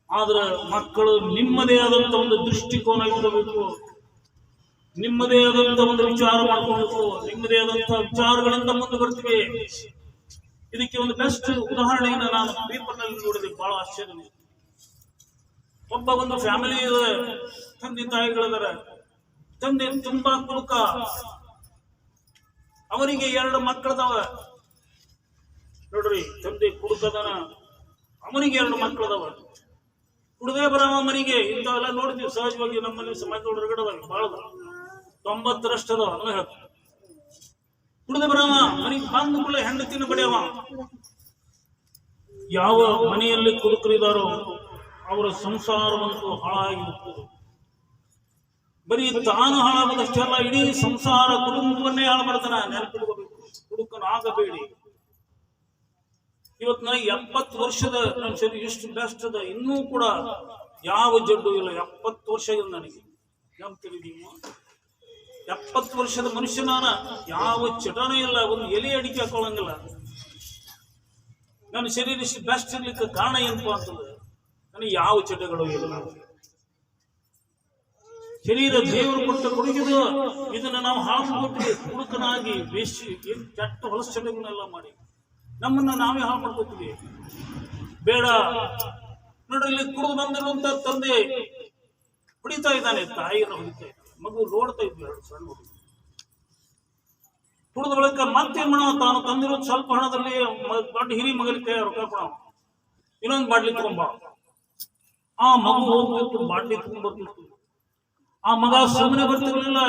ಆದ್ರೆ ಮಕ್ಕಳು ನಿಮ್ಮದೇ ಆದಂತ ಒಂದು ದೃಷ್ಟಿಕೋನ ಇಟ್ಕೋಬೇಕು, ನಿಮ್ಮದೇ ಆದಂತ ಒಂದು ವಿಚಾರ ಮಾಡ್ಕೋಬೇಕು, ನಿಮ್ಮದೇ ಆದಂತ ವಿಚಾರಗಳಿಂದ ಮುಂದೆ ಬರ್ತೀವಿ. ಇದಕ್ಕೆ ಒಂದು ಬೆಸ್ಟ್ ಉದಾಹರಣೆಯನ್ನು ನಾನು ಪೇಪರ್ನಲ್ಲಿ ನೋಡಿದೆ, ಬಹಳ ಆಶ್ಚರ್ಯ. ಒಬ್ಬ ಒಂದು ಫ್ಯಾಮಿಲಿ ತಂದೆ ತಾಯಿಗಳಿದಾರೆ. ತಂದೆ ತುಂಬಾ ಕುಡುಕ, ಅವನಿಗೆ 2 ಮಕ್ಕಳದವ. ನೋಡ್ರಿ, ತಂದೆ ಕುಡುಕದನ, ಅವನಿಗೆ 2 ಮಕ್ಕಳದವ. ಕುಡದೇ ಬರವ ಮನೆಗೆ. ಇಂಥವೆಲ್ಲ ನೋಡ್ತೀವಿ ಸಹಜವಾಗಿ ನಮ್ಮಲ್ಲಿ ಸಮಾಜದ ಹೊರಗಡೆ ಬಹಳ 90ರಷ್ಟದ ಅದನ್ನ ಹೇಳ್ತಾರೆ. ಕುಡದೇ ಬರವ ಮನೆಗೆ ಬಂದ ಕೂಡ ಹೆಂಡತಿನ ಬಡಿಯವ. ಯಾವ ಮನೆಯಲ್ಲಿ ಕುಡುಕರಿದಾರೋ ಅವರ ಸಂಸಾರವಂತೂ ಹಾಳಾಗಿರುತ್ತದೆ. ಬರೀ ತಾನು ಹಾಳಾಗೋದಷ್ಟೇ ಅಲ್ಲ, ಇಡೀ ಸಂಸಾರ ಕುಟುಂಬವನ್ನೇ ಹಾಳು ಮಾಡ್ತಾನೆ. ನೆನಪಿಡ್ಕೋಬೇಕು, ಕುಡುಕನ ಆಗಬೇಡಿ. ಇವತ್ತು ನನಗೆ 70 ವರ್ಷದ ನನ್ನ ಶರೀರ ಎಷ್ಟು ಬೆಸ್ಟ್ ಅದ, ಇನ್ನೂ ಕೂಡ ಯಾವ ಜಡ್ಡು ಇಲ್ಲ. 70 ವರ್ಷ ಇಲ್ಲ ನನಗೆ. ನೆನಪಿದ್ದೀವಿ, 70 ವರ್ಷದ ಮನುಷ್ಯನಾನ, ಯಾವ ಚಟನೂ ಇಲ್ಲ, ಒಂದು ಎಲೆ ಅಡಿಕೆ ಹಾಕೊಳ್ಳಂಗಿಲ್ಲ. ನನ್ನ ಶರೀರ ಇಷ್ಟು ಬೆಸ್ಟ್ ಇರ್ಲಿಕ್ಕೆ ಕಾರಣ ಏನಪ್ಪಾ ಅಂತಂದ್ರೆ ನನಗೆ ಯಾವ ಚಟಗಳು ಇಲ್ಲ. ಶರೀರ ದೇವರು ಕೊಟ್ಟ ಕೊಡುಗಿದು. ಇದನ್ನ ನಾವು ಹಾಳ್ಕೊಟ್ಟು ಕುಡುಕನಾಗಿ ಬೇಸಿ ಕೆಟ್ಟ ಹೊಲಸೆಲ್ಲ ಮಾಡಿ ನಮ್ಮನ್ನ ನಾವೇ ಹಾಳು ಮಾಡ್ಕೋತೀವಿ. ಬೇಡ ನೋಡ್ರಿ, ಇಲ್ಲಿ ಕುಡಿದು ಬಂದಿರುವಂತ ತಂದೆ ಹೊಡಿತಾ ಇದ್ದಾನೆ, ತಾಯಿಯನ್ನು ಹೊಡಿತಾ ಇದ್ದಾನೆ, ಮಗು ನೋಡ್ತಾ ಇದ್ವಿ. 2 ಸಣ್ಣ ಮಗು ಕುಡಿದ ಬಳಿಕ ಮತ್ತೇನ್ ಮಾಡೋ, ತಾನು ತಂದಿರೋದು ಸ್ವಲ್ಪ ಹಣದಲ್ಲಿ ದೊಡ್ಡ ಹಿರಿ ಮಗನ ಕೈ ರೊಕ್ಕ ಕೊಡ, ಇನ್ನೊಂದು ಬಾಟ್ಲಿ ತಗೊಂಬ. ಆ ಮಗು ಹೋಗ್ತಿತ್ತು, ಬಾಟ್ಲಿ ತಗೊಂಡ್ಬರ್ತಿತ್ತು. ಆ ಮಗ ಸುಮ್ಮನೆ ಬರ್ತಿರ್ಲಿಲ್ಲ,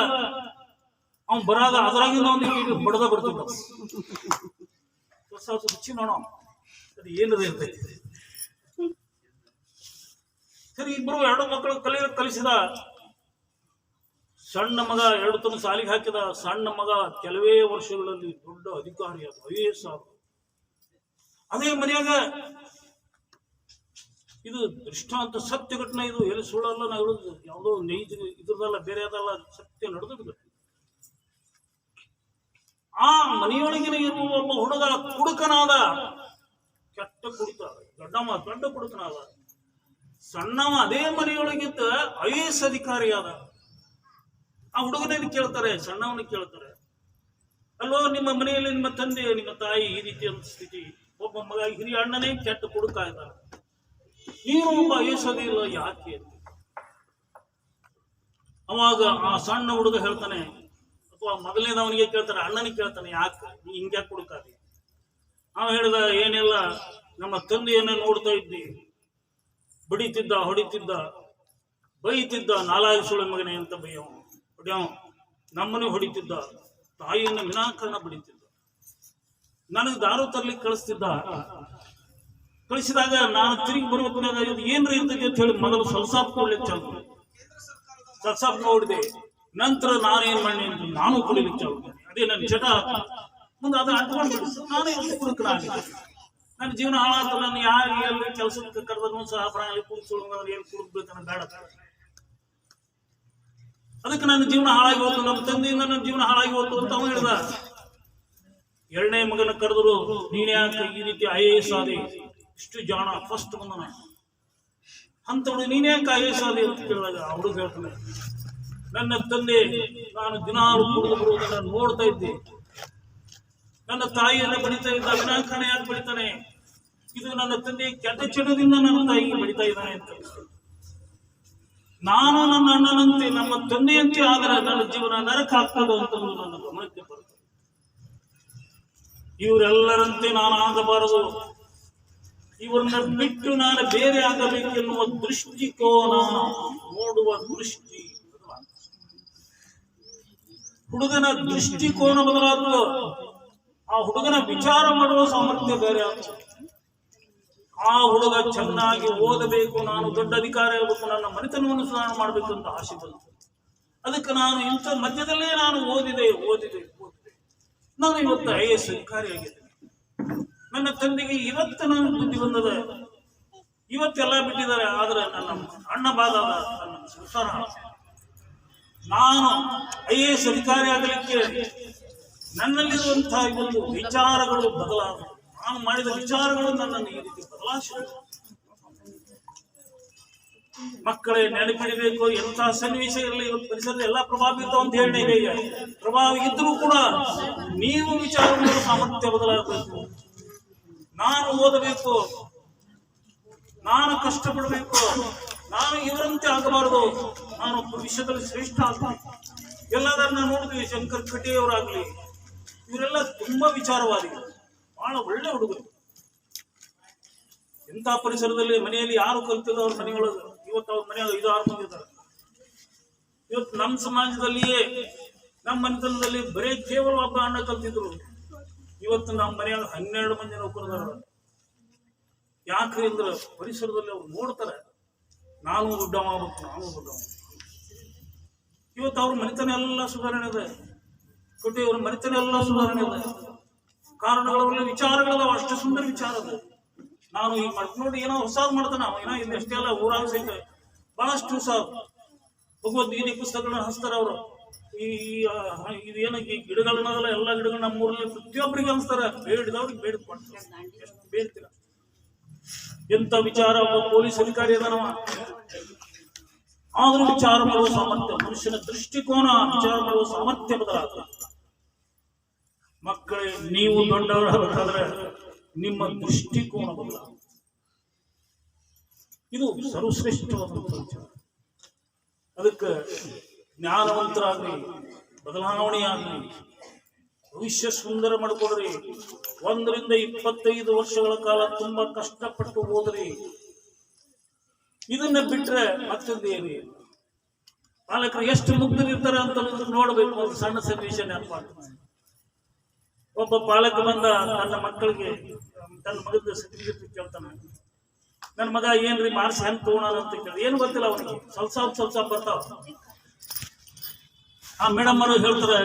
ಅವ್ನು ಬರಾಗ ಅದರಾಗಿಂದ ಅವನಿಗೆ ಬಡದ ಬರ್ತಿದ್ದ. ರುಚಿ ನೋಡ ಅದು ಏನದ ಇರ್ತೈತಿ. ಸರಿ, ಇಬ್ರು 2 ಮಕ್ಕಳು ಕಲಿಸಿದ. ಸಣ್ಣ ಮಗ 2 ತನ ಸಾಲಿಗೆ ಹಾಕಿದ. ಸಣ್ಣ ಮಗ ಕೆಲವೇ ವರ್ಷಗಳಲ್ಲಿ ದೊಡ್ಡ ಅಧಿಕಾರಿ ಆದ, IAS ಆದ. ಅದೇ ಮನೆಯಾಗ ಇದು ದೃಷ್ಟಾಂತ ಸತ್ಯ ಘಟನೆ, ಇದು ಎಲ್ಲಿ ಸುಳ್ಳಲ್ಲ. ನಾವು ಹೇಳುದು ಯಾವುದೋ ನೈಜ ಇದ್ರದಲ್ಲ, ಬೇರೆ ಅದಲ್ಲ, ಸತ್ಯ ನಡೆದ ಘಟನೆ. ಆ ಮನೆಯೊಳಗಿನ ಇರುವ ಒಬ್ಬ ಹುಡುಗ ಕುಡುಕನಾದ, ಕೆಟ್ಟ ಕುಡಿತ, ದೊಡ್ಡ ಕುಡುಕನಾದ. ಸಣ್ಣವ ಅದೇ ಮನೆಯೊಳಗಿದ್ದ IAS ಅಧಿಕಾರಿಯಾದ. ಆ ಹುಡುಗನೇನು ಕೇಳ್ತಾರೆ, ಸಣ್ಣವನಿಗೆ ಕೇಳ್ತಾರೆ, ಅಲ್ವೋ ನಿಮ್ಮ ಮನೆಯಲ್ಲಿ ನಿಮ್ಮ ತಂದೆ ನಿಮ್ಮ ತಾಯಿ ಈ ರೀತಿಯ ಸ್ಥಿತಿ, ಒಬ್ಬ ಮಗ ಹಿರಿಯ ಅಣ್ಣನೇ ಕೆಟ್ಟ ಕುಡುಕ ಇದ್ದಾರೆ, ನೀನು ಒಬ್ಬ IAS ಇಲ್ಲ ಯಾಕೆ ಅಂತ. ಅವಾಗ ಆ ಸಣ್ಣ ಹುಡುಗ ಹೇಳ್ತಾನೆ, ಅಥವಾ ಮೊದಲನೇದವನಿಗೆ ಕೇಳ್ತಾನೆ, ಅಣ್ಣನಿಗೆ ಕೇಳ್ತಾನೆ, ಯಾಕೆ ನೀ ಹಿಂಗ್ಯಾಕೆ ಕುಡುಕಾದಿ? ಅವ ಹೇಳಿದ, ಏನಿಲ್ಲ, ನಮ್ಮ ತಂದೆಯನ್ನ ನೋಡ್ತಾ ಇದ್ದಿ, ಬಡಿತಿದ್ದ, ಹೊಡಿತಿದ್ದ, ಬೈತಿದ್ದ, 4 ಸುಳ್ಳು ಮಗನೇ ಅಂತ ಹೊಡ್ಯಾವ, ನಮ್ಮನೆ ಹೊಡಿತಿದ್ದ, ತಾಯಿಯನ್ನು ವಿನಾಕಾರಣ ಬಡಿತಿದ್ದ, ನನಗೆ ದಾರು ತರ್ಲಿಕ್ಕೆ ಕಳಿಸಿದಾಗ ನಾನು ತಿರುಗಿ ಬರ್ಬೇಕಾಗ ಏನ್ರಿ ಇರ್ತೈತಿ ಅಂತ ಹೇಳಿ ಮೊದಲು ಸಲ್ಸಾಪ್ ಕೊಡ್ಲಿಕ್ಕೆ ಚಾಲು, ಸಲ್ಸಾಪ್ ನೋಡಿದೆ. ನಂತರ ನಾನೇನ್ ಮಾಡಿ ಅಂತ ನಾನು ಕುಡಿಲಿಕ್ಕೆ ಚಾಲು, ಅದೇ ನನ್ನ ಚಟ ಮುಂದೆ ಅದನ್ನ ಅಂಟ್ಕೊಂಡು ನಾನು ಇವತ್ತು ಕುಡುಕನಾಗಿದೆ. ನನ್ನ ಜೀವನ ಹಾಳಾಗ್ತದೆ. ನಾನು ಯಾರಿಗೆ ಎಲ್ಲಿ ಕೆಲಸಕ್ಕೆ ಕರೆದ್ರು ಸಹ ಪ್ರಾಣಿ ಕುಡಿಸೋದು ಏನು ಕುಡಿದ್ಬೇಕನ್ನ ಬೇಡ, ಅದಕ್ಕೆ ನನ್ನ ಜೀವನ ಹಾಳಾಗಿ ಹೋಯ್ತು, ನಮ್ಮ ತಂದೆಯಿಂದ ನನ್ನ ಜೀವನ ಹಾಳಾಗಿ ಹೋಯ್ತು ಅಂತ ಅವನು ಹೇಳಿದ. 2ನೇ ಮಗನ ಕರೆದ್ರು, ನೀನ್ ಯಾಕೆ ಈ ರೀತಿ IAS ಆದಿ, ಇಷ್ಟು ಜಾಣ, ಫಸ್ಟ್ ಬಂದನ ಅಂತ ಹುಡುಗ, ನೀನ್ ಯಾಕೆ IAS ಆದಿ ಅಂತ ಕೇಳಿದಾಗ ಆ ಹುಡುಗ ಹೇಳ್ತಾನೆ, ನನ್ನ ತಂದೆ ನಾನು ದಿನಾಲು ಕುಡಿದು ಬರುವುದನ್ನು ನೋಡ್ತಾ ಇದ್ದೆ, ನನ್ನ ತಾಯಿಯನ್ನು ಬಡಿತಾ ಇದ್ದ, ವಿನಾಕಾರಣ ಯಾಕೆ ಬಡಿತಾನೆ, ಇದು ನನ್ನ ತಂದೆ ಕೆಟ್ಟ ಚಟದಿಂದ ನನ್ನ ತಾಯಿಗೆ ಬಡಿತಾ ಇದ್ದಾನೆ ಅಂತ. ನಾನು ನನ್ನ ಅಣ್ಣನಂತೆ ನಮ್ಮ ತಂದೆಯಂತೆ ಆದರೆ ನನ್ನ ಜೀವನ ನರಕ ಆಗ್ತದೆ ಅಂತ ನನ್ನ ಗಮನಕ್ಕೆ ಬರ್ತದೆ. ಇವರೆಲ್ಲರಂತೆ ನಾನು ಆಗಬಾರದು, ಇವರನ್ನ ಬಿಟ್ಟು ನಾನು ಬೇರೆ ಆಗಬೇಕೆನ್ನುವ ದೃಷ್ಟಿಕೋನ, ನೋಡುವ ದೃಷ್ಟಿ. ಹುಡುಗನ ದೃಷ್ಟಿಕೋನ ಬದಲಾದ್ರು, ಆ ಹುಡುಗನ ವಿಚಾರ ಮಾಡುವ ಸಾಮರ್ಥ್ಯ ಬೇರೆ ಆಗ್ತದೆ. ಆ ಹುಡುಗ ಚೆನ್ನಾಗಿ ಓದಬೇಕು, ನಾನು ದೊಡ್ಡ ಅಧಿಕಾರಿ ಆಗಬೇಕು, ನನ್ನ ಮನೆತನವನ್ನು ಸುಧಾರಣೆ ಮಾಡಬೇಕು ಅಂತ ಆಸೆ ಬಂತು. ಅದಕ್ಕೆ ನಾನು ಇಂಥ ಮಧ್ಯದಲ್ಲೇ ನಾನು ಓದಿದೆ. ನಾನು ಇವತ್ತು IAS ಅಧಿಕಾರಿ ಆಗಿದ್ದೇನೆ. ನನ್ನ ತಂದೆಗೆ ಇವತ್ತು ನಾನು ಬುದ್ಧಿ ಬಂದದ, ಇವತ್ತೆಲ್ಲ ಬಿಟ್ಟಿದ್ದಾರೆ, ಆದ್ರೆ ನನ್ನ ಅಣ್ಣ ಬಾದ ನನ್ನ ಸಂಸಾರ. ನಾನು IAS ಅಧಿಕಾರಿ ಆಗಲಿಕ್ಕೆ ನನ್ನಲ್ಲಿರುವಂತಹ ಒಂದು ವಿಚಾರಗಳು ಬದಲಾದ, ನಾನು ಮಾಡಿದ ವಿಚಾರಗಳು ನನ್ನನ್ನು ಈ ರೀತಿ ಬದಲಾಯಿಸಿದೆ. ಮಕ್ಕಳೇ ನೆನಪಿಡಬೇಕು, ಎಂತಹ ಸನ್ನಿವೇಶ ಇರಲಿ, ಇವತ್ತು ಪರಿಸರದ ಎಲ್ಲ ಪ್ರಭಾವ ಇತ್ತು ಅಂತ ಹೇಳಿ ಈಗ ಪ್ರಭಾವ ಇದ್ರೂ ಕೂಡ ನೀವು ವಿಚಾರ ಮಾಡೋ ಸಾಮರ್ಥ್ಯ ಬದಲಾಗಬೇಕು. ನಾನು ಓದಬೇಕು, ನಾನು ಕಷ್ಟಪಡಬೇಕು, ನಾನು ಇವರಂತೆ ಆಗಬಾರದು, ನಾನು ಭವಿಷ್ಯದಲ್ಲಿ ಶ್ರೇಷ್ಠ ಆಗಬೇಕು. ಎಲ್ಲದನ್ನ ನೋಡಿದ್ವಿ, ಶಂಕರ್ ಕಟೆಯವರಾಗ್ಲಿ, ಇವರೆಲ್ಲ ತುಂಬಾ ವಿಚಾರವಾದಿಗಳು, ಬಹಳ ಒಳ್ಳೆ ಹುಡುಗರು. ಎಂಥ ಪರಿಸರದಲ್ಲಿ ಮನೆಯಲ್ಲಿ ಯಾರು ಕಲ್ತಿಲ್ಲ ಅವ್ರ ಮನೆಯೊಳಗೆ, ಇವತ್ತು ಅವ್ರ ಮನೆಯಾಗ 5-6 ಮಂದಿ ಇದ್ದಾರೆ. ಇವತ್ತು ನಮ್ಮ ಸಮಾಜದಲ್ಲಿಯೇ, ನಮ್ಮ ಮನೆತನದಲ್ಲಿ ಬರೇ ಕೇವಲ ಒಬ್ಬ ಅಣ್ಣ ಕಲ್ತಿದ್ರು, ಇವತ್ತು ನಮ್ಮ ಮನೆಯಾಗ 12 ಮಂದಿ ನೌಕರದಾರ. ಯಾಕ್ರಿ ಅಂದ್ರೆ ಪರಿಸರದಲ್ಲಿ ಅವ್ರು ನೋಡ್ತಾರೆ, ನಾನು ದೊಡ್ಡ ಮಾಡ್ಬೇಕು, ನಾನು ದೊಡ್ಡ. ಇವತ್ತು ಅವ್ರ ಮನೆತನ ಎಲ್ಲ ಸುಧಾರಣೆ ಇದೆ, ಕೊಟ್ಟಿಯವ್ರ ಮನೆತನ ಎಲ್ಲ ಸುಧಾರಣೆ ಇದೆ. ಕಾರಣಗಳಲ್ಲಿ ವಿಚಾರಗಳದಾವ, ಅಷ್ಟು ಸುಂದರ ವಿಚಾರ ಅದ. ನಾನು ಈಗ ನೋಡಿ ಏನೋ ಹೊಸಾದ್ ಮಾಡ್ತಾನ, ಏನೋ ಇಲ್ಲಿ ಅಷ್ಟೇ ಅಲ್ಲ, ಊರಾಗ ಸಹಿತ ಬಹಳಷ್ಟು ಹೊಸ ಭಗವದ್ಗೀತೆ ಪುಸ್ತಕಗಳನ್ನ ಹಚ್ತಾರ ಅವರು. ಇದೇನ ಈ ಗಿಡಗಳನ್ನದಲ್ಲ, ಎಲ್ಲ ಗಿಡಗಳು ನಮ್ಮ ಊರಲ್ಲಿ ಪ್ರತಿಯೊಬ್ಬರಿಗೆ ಅನ್ಸ್ತಾರ, ಬೇಡಿದವ್ರಿಗೆ ಬೇಡ್ತೀರ. ಎಂತ ವಿಚಾರ, ಒಬ್ಬ ಪೊಲೀಸ್ ಅಧಿಕಾರಿ ಅದನವ, ಆದ್ರೂ ವಿಚಾರ ಮಾಡುವ ಸಾಮರ್ಥ್ಯ, ಮನುಷ್ಯನ ದೃಷ್ಟಿಕೋನ ವಿಚಾರ ಮಾಡುವ ಸಾಮರ್ಥ್ಯ ಬದಲಾಗ್ತದೆ. ಮಕ್ಕಳೇ, ನೀವು ದೊಡ್ಡವರಾಗಬೇಕಾದ್ರೆ ನಿಮ್ಮ ದೃಷ್ಟಿಕೋನ ಬದಲಾಗ. ಇದು ಸರ್ವಶ್ರೇಷ್ಠವಾದಂತಹ ವಿಚಾರ. ಅದಕ್ಕೆ ಜ್ಞಾನವಂತರಾಗ್ರಿ, ಬದಲಾವಣೆಯಾಗ್ರಿ, ಭವಿಷ್ಯ ಸುಂದರ ಮಾಡಿಕೊಡ್ರಿ. 1 ರಿಂದ 25 ವರ್ಷಗಳ ಕಾಲ ತುಂಬಾ ಕಷ್ಟಪಟ್ಟು ಹೋದ್ರಿ. ಇದನ್ನ ಬಿಟ್ರೆ ಮತ್ತೊಂದೇರಿ. ಪಾಲಕರು ಎಷ್ಟು ಮುಗ್ಧರಿರ್ತಾರೆ ಅಂತ ನೋಡ್ಬೇಕು. ಒಂದು ಸಣ್ಣ ಸನ್ನಿವೇಶ ನೆನಪಾಗ್ತದೆ. ಒಬ್ಬ ಪಾಲಕ ಬಂದ ತನ್ನ ಮಕ್ಕಳಿಗೆ, ತನ್ನ ಮಗದ ಸರ್ಟಿಫಿಕೇಟ್ ಕೇಳ್ತಾನೆ. ನನ್ನ ಮಗ ಏನ್ರಿ ಮಾರ್ಕ್ಸ್ ಹೆಂಗ್ ತಗೋಣ ಅಂತ ಕೇಳಿ, ಏನು ಗೊತ್ತಿಲ್ಲ ಅವನಿಗೆ, ಸ್ವಲ್ಪ ಬರ್ತಾವ. ಆ ಮೇಡಮ್ ಅವರು ಹೇಳ್ತಾರೆ,